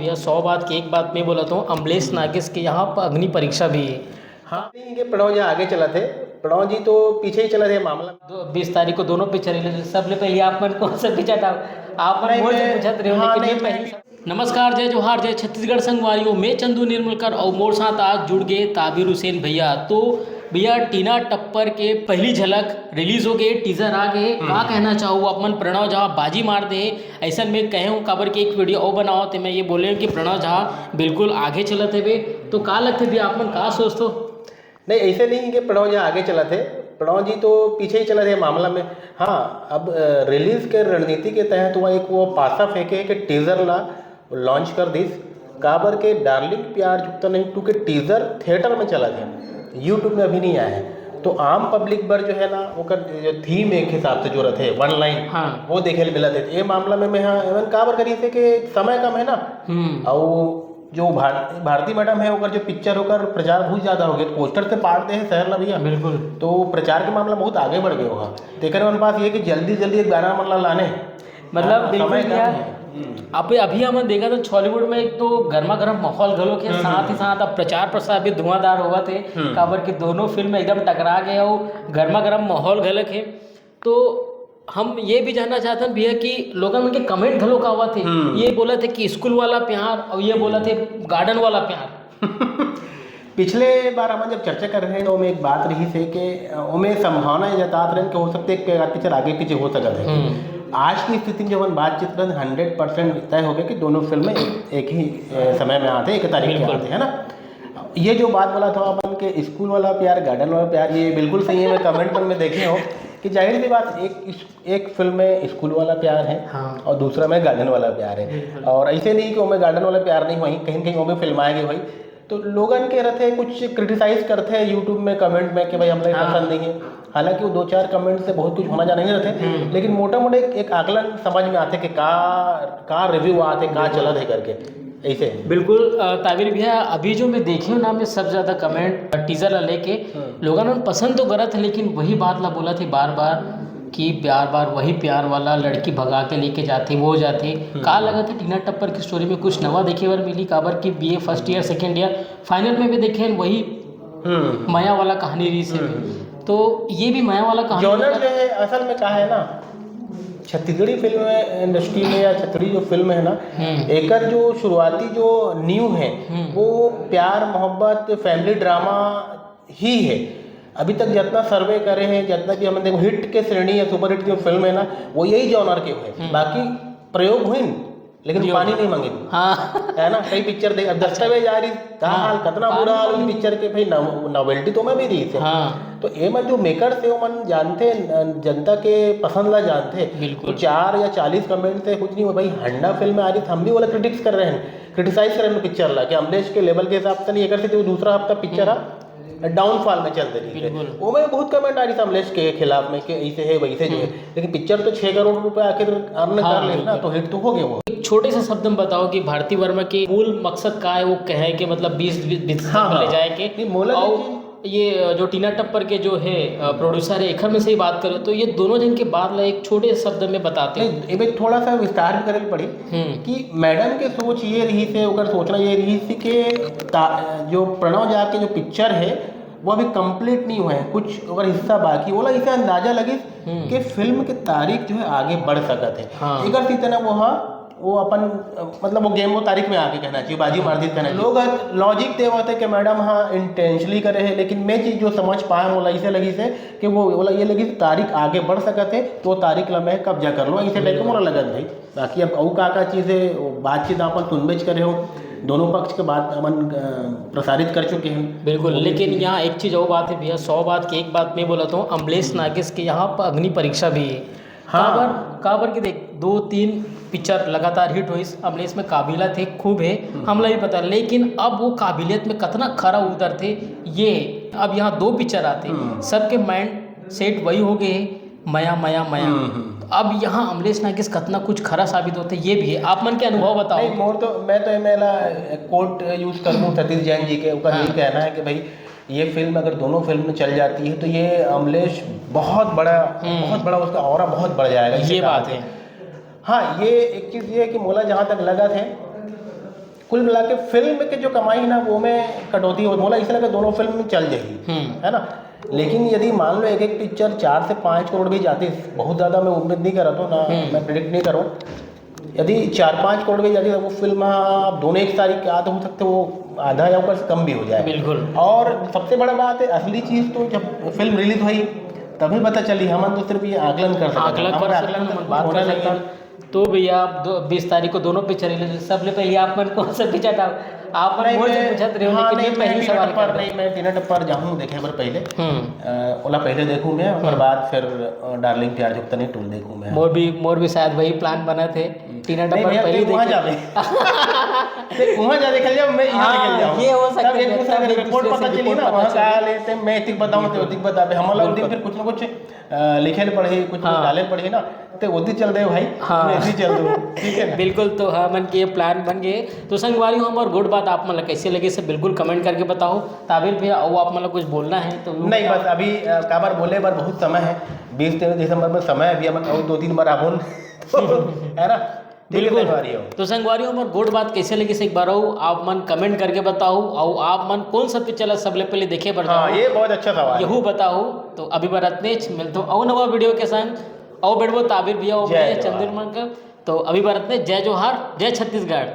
भैया 100 बात की एक बात मैं बोला था, अमलेश नागेश के यहाँ पर अग्नि परीक्षा भी है। हाँ नहीं, ये प्रणव जी आगे चला थे। प्रणव जी तो पीछे ही चला थे मामला। 20 तारीख को दोनों पिक्चर रिलीज। सबसे पहले आप मन कौन सा पिक्चर था, आप मन नहीं, मोर से मैं- पूछत रहे हो, हाँ, लेकिन नहीं, मैं मैं पहले। नमस्कार, जय जोहार, जय छत्तीसगढ़ संगवारियों, मैं चंदू निर्मलकर और मोर साथ आज जुड़ गए ताबिर हुसैन भैया। तो भैया टीना टप्पर के पहली झलक रिलीज हो गए, टीजर आ गए, का कहना चाहूँ अपन प्रणव झा बाजी मार दे ऐसा मैं कहे हूँ। काबर के एक वीडियो और बनाओ तो मैं ये बोले कि प्रणव झा बिल्कुल आगे चलत है। तो का लगते भैया आप मन का सोचते हो? नहीं, ऐसे नहीं कि प्रणव जी आगे चला थे। प्रणव जी तो पीछे ही चला थे मामला में। हाँ, अब रिलीज के रणनीति के तहत हुआ एक वो पासा फेंके कि टीजर ला लॉन्च कर दिस काबर के डार्लिंग प्यार जुगता नहीं टू के टीजर थिएटर में चला गया, यूट्यूब में अभी नहीं आया है। तो आम पब्लिक पर जो है ना वो जो थीम एक हिसाब से जो रहे वन लाइन, हाँ। वो देखे मिला थे। ये मामला में मैं हाँ एवं काबर करी से कि समय कम है ना, और जो भारती मैडम है ओकर जो पिक्चर होकर प्रचार बहुत ज़्यादा हो गया, पोस्टर से पाट दे है शहर ला भैया। बिल्कुल। तो प्रचार के मामला बहुत आगे बढ़ गए होगा। तेकर मन पास ये कि जल्दी जल्दी एक गाना मतलब लाने मतलब बिल्कुल समय कम यार। है। अभी हमने देखा तो बॉलीवुड में एक तो गर्मा गर्म माहौल घलो के साथ ही साथ अब प्रचार प्रसार भी धुआंधार हुआ थे। काबर के दोनों फिल्म एकदम टकरा गए और गर्मा गर्म माहौल घलक है। तो हम ये भी जानना चाहते हैं भैया कि लोगों में के कमेंट घलो का हुआ थे, ये बोला थे कि स्कूल वाला प्यार और ये बोला थे गार्डन वाला प्यार। पिछले बार हम जब चर्चा कर रहे हैं तो में एक बात रही थी कि उमें संभावना ये जतात रहे कि हो सकते एक पिक्चर आगे पीछे हो सकता है। आज की स्थिति में जब हम बातचीत करें 100% तय हो गया कि दोनों फिल्में एक ही समय में आते हैं, एक तारीख में आते हैं ना। ये जो बात बोला था अपन के स्कूल वाला प्यार गार्डन वाला प्यार, ये बिल्कुल सही है। मैं कमेंट पर में देखे हो कि जाहिर सी बात एक फिल्म में स्कूल वाला प्यार है। हाँ। और दूसरा में गार्डन वाला प्यार है। और ऐसे नहीं कि वो गार्डन वाला प्यार नहीं वहीं कहीं कहीं वो भी फिल्माएंगे भाई। तो लोगन के रहते कुछ क्रिटिसाइज करते हैं यूट्यूब में कमेंट में कि भाई हमें पसंद नहीं है। हालांकि वो 2-4 कमेंट से बहुत कुछ होना जाना नहीं रहते, लेकिन मोटा मोटे एक आकलन समझ में आते कि का रिव्यू आते का चला है करके ऐसे। बिल्कुल ताबिर भैया, अभी जो मैं देखी हूँ ना, मैं सब ज़्यादा कमेंट टीजर ला लेके लोगों ने पसंद तो करत है, लेकिन वही बात ला बोला थे बार बार कि बार बार वही प्यार वाला लड़की भगा के लेके जाते वो जाते। का लगा था टीना टप्पर की स्टोरी में कुछ नवा देखे बार मिली? काबर की BA first year second year final में भी देखे वही माया वाला कहानी रही से। तो ये भी माया वाला कहानी जॉनर जो है असल में कहा है ना, छत्तीसगढ़ी फिल्म इंडस्ट्री में या छत्तीसगढ़ी जो फिल्म है ना, एकर जो शुरुआती जो न्यू है वो प्यार मोहब्बत फैमिली ड्रामा ही है। अभी तक जितना सर्वे करे हैं, जितना भी हमने देखो हिट के श्रेणी या सुपर हिट जो फिल्म है ना, वो यही जॉनर के हुए। बाकी प्रयोग हुई लेकिन पानी नहीं मांगे। हाँ। है ना, कई पिक्चर देख दस्तावेज आ रही का हाल कितना बुरा हाल उस पिक्चर के भाई। नॉवेल्टी तो मैं भी रही थी। हाँ। तो ये मन जो मेकर थे वो मन जानते जनता के पसंद ला जानते। बिल्कुल। तो 4 या 40 कमेंट से कुछ नहीं हुआ भाई। हंडा फिल्म आ रही थी, हम भी वाला क्रिटिक्स कर रहे हैं, क्रिटिसाइज कर रहे हैं पिक्चर ला कि अमलेश के लेवल के हिसाब से नहीं कर सकते। दूसरा हफ्ता पिक्चर डाउनफॉल में चलते रही। वो में बहुत कमेंट आ रही थी अमलेश के खिलाफ में कि ऐसे है वैसे जो है, लेकिन पिक्चर तो 6 करोड़ रुपए आखिर अर्न कर लेना, तो हिट तो हो गया वो। एक छोटे से शब्द में बताओ कि भारती वर्मा की मूल मकसद का है, वो कहे कि मतलब 20 ले जाए के। और ये जो टीना टप्पर के जो है प्रोड्यूसर है, एक में से ही बात करें तो ये दोनों जन के बाद एक छोटे शब्द में बताते हैं। एक थोड़ा सा विस्तार भी करे पड़ी कि मैडम के सोच ये रही थे, अगर सोचना ये रही थी कि जो प्रणव झा के जो पिक्चर है वो अभी कंप्लीट नहीं हुआ है, कुछ अगर हिस्सा बाकी बोला, इसे अंदाजा लगे कि फिल्म की तारीख जो है आगे बढ़ सकते हैं। हाँ। एक थी ना वो अपन मतलब वो गेम वो तारीख में आके कहना चाहिए, बाजी मार दी कहना चाहिए। लोग लॉजिक दे होते कि मैडम हाँ इंटेंशनली करे है, लेकिन मैं चीज़ जो समझ पाया बोला इसे लगी से कि वो बोला ये लगी तारीख आगे बढ़ सकते तो तारीख ला मैं कब्जा कर लो, इसे लेकर मोला लगत भाई। बाकी अब और का चीज़ है बातचीत अपन सुनबेच करे हो, दोनों पक्ष के बात अपन प्रसारित कर चुके हैं। बिल्कुल, लेकिन यहाँ एक चीज़ और बात है भैया, 100 बात की एक बात मैं बोला था, अमलेश नागेश के यहाँ पर अग्नि परीक्षा भी है। हाँ। काबर की देख 2-3 पिक्चर लगातार हिट हुई, अमलेश में काबिलियत है खूब है, हमला भी पता, लेकिन अब वो काबिलियत में कितना खरा उतरते ये अब यहाँ 2 पिक्चर आते, सबके माइंड सेट वही हो गए माया माया माया। अब यहाँ अमलेश नागेश कितना कुछ खरा साबित होते ये भी है। आप मन के अनुभव बताओ। नहीं मोर तो मैं तो मेरा कोट यूज़ कर दूँ सतीश जैन जी के, उनका यही कहना है कि भाई ये फिल्म अगर दोनों फिल्म में चल जाती है तो ये अमलेश बहुत बड़ा उसका ऑरा बहुत बढ़ जाएगा। ये बात है। हाँ, ये एक चीज़ ये है कि मोला जहाँ तक लगा थे कुल मिला के फिल्म के जो कमाई है ना वो में कटौती हो, बोला इसलिए कि दोनों फिल्म में चल जाएगी, है ना। लेकिन यदि मान लो एक एक पिक्चर 4 से 5 करोड़ भी जाती, बहुत ज़्यादा मैं उम्मीद नहीं कर रहा था ना, मैं प्रेडिक्ट नहीं करूँ, यदि 4-5 करोड़ भी जाती तो वो फिल्म आप दोनों एक तारीख के आधे हो सकते वो आधा या ऊपर से कम भी हो जाए। बिल्कुल। और सबसे बड़ा बात है, असली चीज़ तो जब फिल्म रिलीज हुई तभी पता चली, हम तो सिर्फ ये आकलन कर सकते आकलन कर सकते हैं, बात कर सकते हैं। तो भैया आप 20 तारीख को दोनों पिक्चर रिलीज, सबसे पहले आप मन कौन सा पिक्चर था आप मन मोर से पूछत रहे हो, लेकिन ये पहली सवाल पर नहीं, मैं टीना टप्पर जाऊँ देखे पर पहले, ओला पहले देखूँ मैं, और बाद फिर डार्लिंग प्यार जुगता नहीं टूल देखूँ मैं। मोर भी शायद वही प्लान बना थे, टीना टप्पर पहले वहाँ जा वहाँ जा देख लिया, मैं यहाँ निकल जाऊँ, ये हो सकता है, एक दूसरे का रिपोर्ट पता चली ना, वहाँ का लेते मैं एतिक बताऊँ तो ओतिक बता, हम लोग दिन फिर कुछ ना कुछ लिखे पढ़े, कुछ डाले पढ़े ना, तो वो चल रहे भाई, ऐसे चल रहे, ठीक है। बिल्कुल, तो हाँ मन के प्लान बन गए। तो संगवारी हो हमारे गुड बात आप मतलब कैसे लगे से बिल्कुल कमेंट करके बताओ। ताबिर भैया वो आप मतलब कुछ बोलना है तो नहीं, बस अभी काबर बोले बार बहुत समय है, 20 दिसंबर में समय है, अभी हम 2-3 बार आबोन है ना। बिल्कुल। तो संगवारी हमारे गुड बात कैसे लगी से एक बार आप मन कमेंट करके बताओ, और आप मन कौन सा पिक्चर सबले पहले देखे पर हाँ, ये बहुत अच्छा सवाल यहू बताओ। तो अभी बार इतने मिलते हो और नवा वीडियो के संग और बैठो ताबिर भैया चंद्रमा का। तो अभी बार इतने, जय जोहार, जय छत्तीसगढ़।